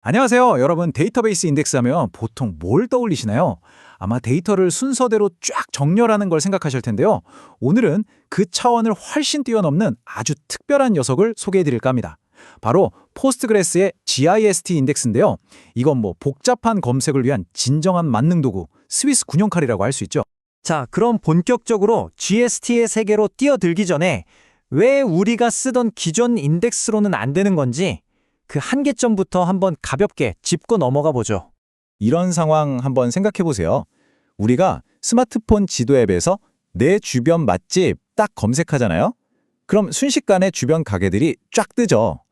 안녕하세요. 여러분, 데이터베이스 인덱스 하면 보통 뭘 떠올리시나요? 아마 데이터를 순서대로 쫙 정렬하는 걸 생각하실 텐데요. 오늘은 그 차원을 훨씬 뛰어넘는 아주 특별한 녀석을 소개해 드릴까 합니다. 바로 포스트그레스의 GIST 인덱스인데요. 이건 복잡한 검색을 위한 진정한 만능 도구, 스위스 군용칼이라고 할 수 있죠. 자, 그럼 본격적으로 GST의 세계로 뛰어들기 전에 왜 우리가 쓰던 기존 인덱스로는 안 되는 건지 그 한계점부터 한번 가볍게 짚고 넘어가 보죠. 이런 상황 한번 생각해 보세요. 우리가 스마트폰 지도 앱에서 내 주변 맛집 딱 검색하잖아요. 그럼 순식간에 주변 가게들이 쫙 뜨죠.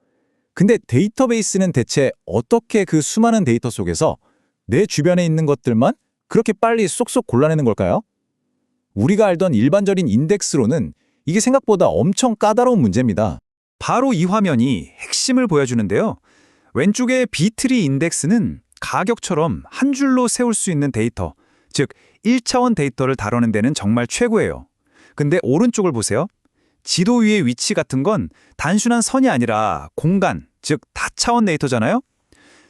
근데 데이터베이스는 대체 어떻게 그 수많은 데이터 속에서 내 주변에 있는 것들만 그렇게 빨리 쏙쏙 골라내는 걸까요? 우리가 알던 일반적인 인덱스로는 이게 생각보다 엄청 까다로운 문제입니다. 바로 이 화면이 핵심을 보여주는데요. 왼쪽의 비트리 인덱스는 가격처럼 한 줄로 세울 수 있는 데이터, 즉 1차원 데이터를 다루는 데는 정말 최고예요. 근데 오른쪽을 보세요. 지도 위의 위치 같은 건 단순한 선이 아니라 공간, 즉 다차원 데이터잖아요.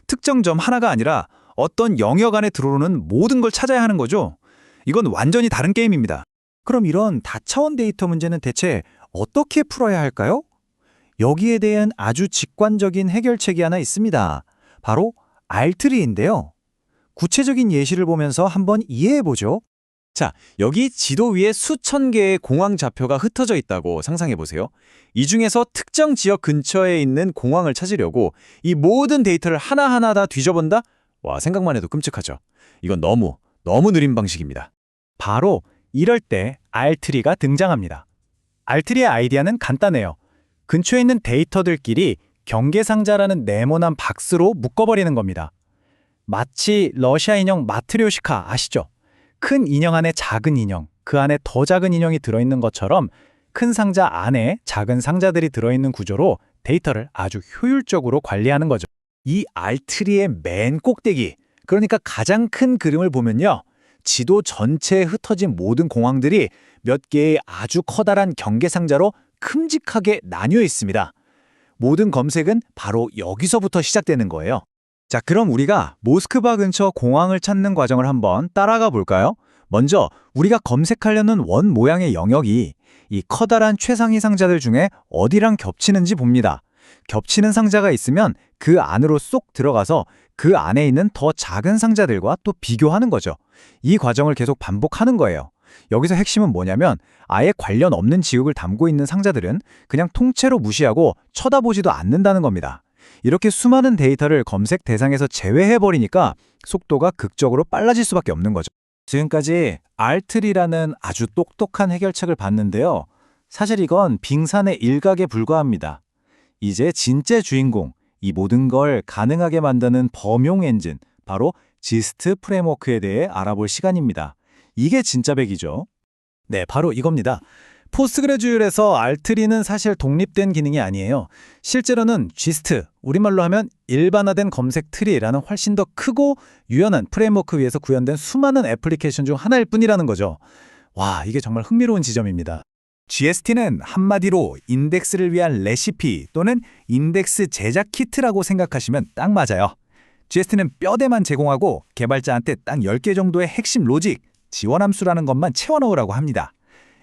특정 점 하나가 아니라 어떤 영역 안에 들어오는 모든 걸 찾아야 하는 거죠. 이건 완전히 다른 게임입니다. 그럼 이런 다차원 데이터 문제는 대체 어떻게 풀어야 할까요? 여기에 대한 아주 직관적인 해결책이 하나 있습니다. 바로 알트리인데요. 구체적인 예시를 보면서 한번 이해해 보죠. 자, 여기 지도 위에 수천 개의 공항 좌표가 흩어져 있다고 상상해 보세요. 이 중에서 특정 지역 근처에 있는 공항을 찾으려고 이 모든 데이터를 하나하나 다 뒤져본다? 와, 생각만 해도 끔찍하죠. 이건 너무 느린 방식입니다. 바로 이럴 때 알트리가 등장합니다. 알트리의 아이디어는 간단해요. 근처에 있는 데이터들끼리 경계상자라는 네모난 박스로 묶어버리는 겁니다. 마치 러시아 인형 마트리오시카 아시죠? 큰 인형 안에 작은 인형, 그 안에 더 작은 인형이 들어있는 것처럼 큰 상자 안에 작은 상자들이 들어있는 구조로 데이터를 아주 효율적으로 관리하는 거죠. 이 알트리의 맨 꼭대기, 그러니까 가장 큰 그림을 보면요. 지도 전체에 흩어진 모든 공항들이 몇 개의 아주 커다란 경계상자로 큼직하게 나뉘어 있습니다. 모든 검색은 바로 여기서부터 시작되는 거예요. 자, 그럼 우리가 모스크바 근처 공항을 찾는 과정을 한번 따라가 볼까요? 먼저 우리가 검색하려는 원 모양의 영역이 이 커다란 최상위 상자들 중에 어디랑 겹치는지 봅니다. 겹치는 상자가 있으면 그 안으로 쏙 들어가서 그 안에 있는 더 작은 상자들과 또 비교하는 거죠. 이 과정을 계속 반복하는 거예요. 여기서 핵심은 뭐냐면 아예 관련 없는 지역을 담고 있는 상자들은 그냥 통째로 무시하고 쳐다보지도 않는다는 겁니다. 이렇게 수많은 데이터를 검색 대상에서 제외해버리니까 속도가 극적으로 빨라질 수밖에 없는 거죠. 지금까지 알트리라는 아주 똑똑한 해결책을 봤는데요. 사실 이건 빙산의 일각에 불과합니다. 이제 진짜 주인공, 이 모든 걸 가능하게 만드는 범용 엔진, 바로 지스트 프레임워크에 대해 알아볼 시간입니다. 이게 진짜 백이죠. 네, 바로 이겁니다. 포스트그레주얼에서 알트리는 사실 독립된 기능이 아니에요. 실제로는 GIST, 우리말로 하면 일반화된 검색 트리라는 훨씬 더 크고 유연한 프레임워크 위에서 구현된 수많은 애플리케이션 중 하나일 뿐이라는 거죠. 와, 이게 정말 흥미로운 지점입니다. GST는 한마디로 인덱스를 위한 레시피 또는 인덱스 제작 키트라고 생각하시면 딱 맞아요. GST는 뼈대만 제공하고 개발자한테 딱 10개 정도의 핵심 로직, 지원 함수라는 것만 채워넣으라고 합니다.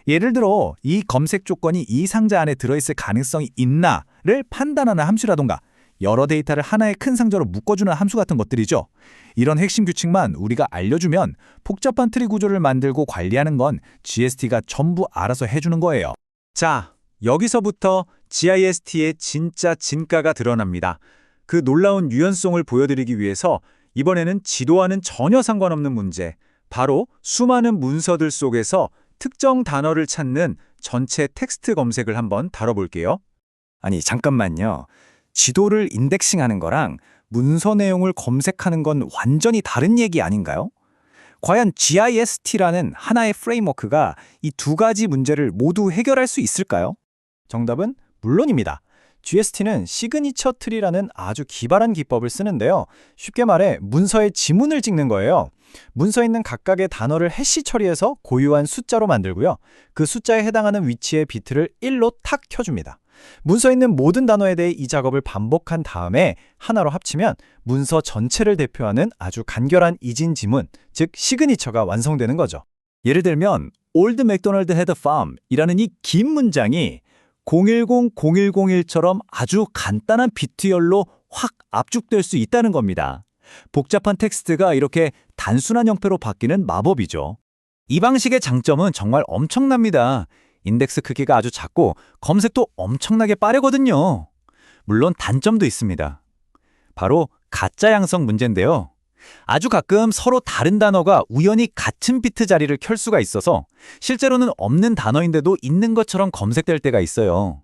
예를 들어 이 검색 조건이 이 상자 안에 들어있을 가능성이 있나를 판단하는 함수라던가 여러 데이터를 하나의 큰 상자로 묶어주는 함수 같은 것들이죠. 이런 핵심 규칙만 우리가 알려주면 복잡한 트리 구조를 만들고 관리하는 건 GST가 전부 알아서 해주는 거예요. 자, 여기서부터 GIST의 진짜 진가가 드러납니다. 그 놀라운 유연성을 보여드리기 위해서 이번에는 지도와는 전혀 상관없는 문제, 바로 수많은 문서들 속에서 특정 단어를 찾는 전체 텍스트 검색을 한번 다뤄볼게요. 아니, 잠깐만요. 지도를 인덱싱하는 거랑 문서 내용을 검색하는 건 완전히 다른 얘기 아닌가요? 과연 GIST라는 하나의 프레임워크가 이 두 가지 문제를 모두 해결할 수 있을까요? 정답은 물론입니다. GST는 시그니처 트리라는 아주 기발한 기법을 쓰는데요. 쉽게 말해 문서에 지문을 찍는 거예요. 문서에 있는 각각의 단어를 해시 처리해서 고유한 숫자로 만들고요. 그 숫자에 해당하는 위치의 비트를 1로 탁 켜줍니다. 문서에 있는 모든 단어에 대해 이 작업을 반복한 다음에 하나로 합치면 문서 전체를 대표하는 아주 간결한 이진 지문, 즉 시그니처가 완성되는 거죠. 예를 들면 Old MacDonald had a farm이라는 이 긴 문장이 010-0101처럼 아주 간단한 비트열로 확 압축될 수 있다는 겁니다. 복잡한 텍스트가 이렇게 단순한 형태로 바뀌는 마법이죠. 이 방식의 장점은 정말 엄청납니다. 인덱스 크기가 아주 작고 검색도 엄청나게 빠르거든요. 물론 단점도 있습니다. 바로 가짜 양성 문제인데요. 아주 가끔 서로 다른 단어가 우연히 같은 비트 자리를 켤 수가 있어서 실제로는 없는 단어인데도 있는 것처럼 검색될 때가 있어요.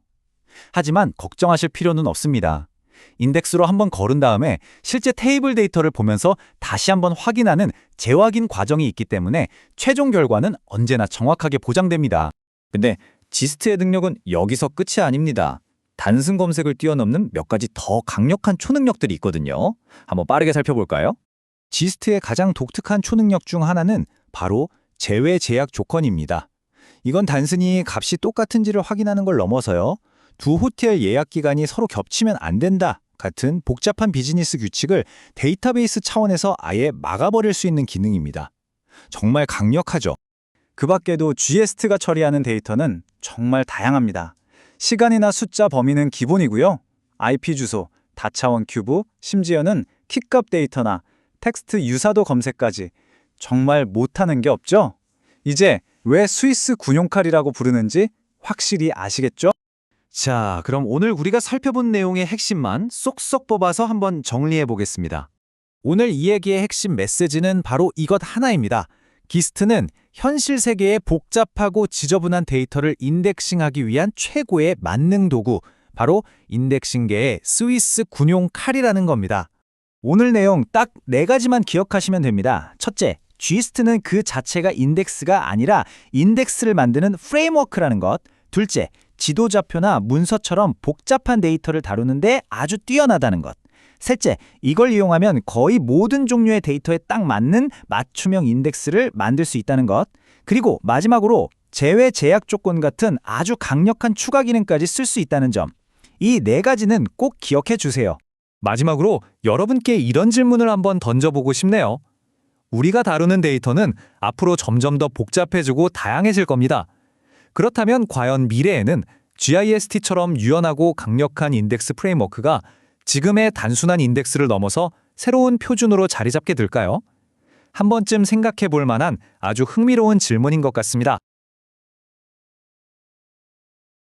하지만 걱정하실 필요는 없습니다. 인덱스로 한번 걸은 다음에 실제 테이블 데이터를 보면서 다시 한번 확인하는 재확인 과정이 있기 때문에 최종 결과는 언제나 정확하게 보장됩니다. 근데 지스트의 능력은 여기서 끝이 아닙니다. 단순 검색을 뛰어넘는 몇 가지 더 강력한 초능력들이 있거든요. 한번 빠르게 살펴볼까요? 지스트의 가장 독특한 초능력 중 하나는 바로 제외 제약 조건입니다. 이건 단순히 값이 똑같은지를 확인하는 걸 넘어서요. 두 호텔 예약 기간이 서로 겹치면 안 된다 같은 복잡한 비즈니스 규칙을 데이터베이스 차원에서 아예 막아버릴 수 있는 기능입니다. 정말 강력하죠. 그 밖에도 GST가 처리하는 데이터는 정말 다양합니다. 시간이나 숫자 범위는 기본이고요. IP 주소, 다차원 큐브, 심지어는 키값 데이터나 텍스트 유사도 검색까지 정말 못하는 게 없죠? 이제 왜 스위스 군용칼이라고 부르는지 확실히 아시겠죠? 자, 그럼 오늘 우리가 살펴본 내용의 핵심만 쏙쏙 뽑아서 한번 정리해 보겠습니다. 오늘 이 얘기의 핵심 메시지는 바로 이것 하나입니다. 기스트는 현실 세계의 복잡하고 지저분한 데이터를 인덱싱하기 위한 최고의 만능 도구, 바로 인덱싱계의 스위스 군용 칼이라는 겁니다. 오늘 내용 딱 4가지만 기억하시면 됩니다. 첫째, GST는 그 자체가 인덱스가 아니라 인덱스를 만드는 프레임워크라는 것. 둘째, 지도 좌표나 문서처럼 복잡한 데이터를 다루는데 아주 뛰어나다는 것. 셋째, 이걸 이용하면 거의 모든 종류의 데이터에 딱 맞는 맞춤형 인덱스를 만들 수 있다는 것. 그리고 마지막으로 제외 제약 조건 같은 아주 강력한 추가 기능까지 쓸 수 있다는 점. 이 4가지는 꼭 기억해 주세요. 마지막으로 여러분께 이런 질문을 한번 던져보고 싶네요. 우리가 다루는 데이터는 앞으로 점점 더 복잡해지고 다양해질 겁니다. 그렇다면 과연 미래에는 GIST처럼 유연하고 강력한 인덱스 프레임워크가 지금의 단순한 인덱스를 넘어서 새로운 표준으로 자리 잡게 될까요? 한 번쯤 생각해 볼 만한 아주 흥미로운 질문인 것 같습니다.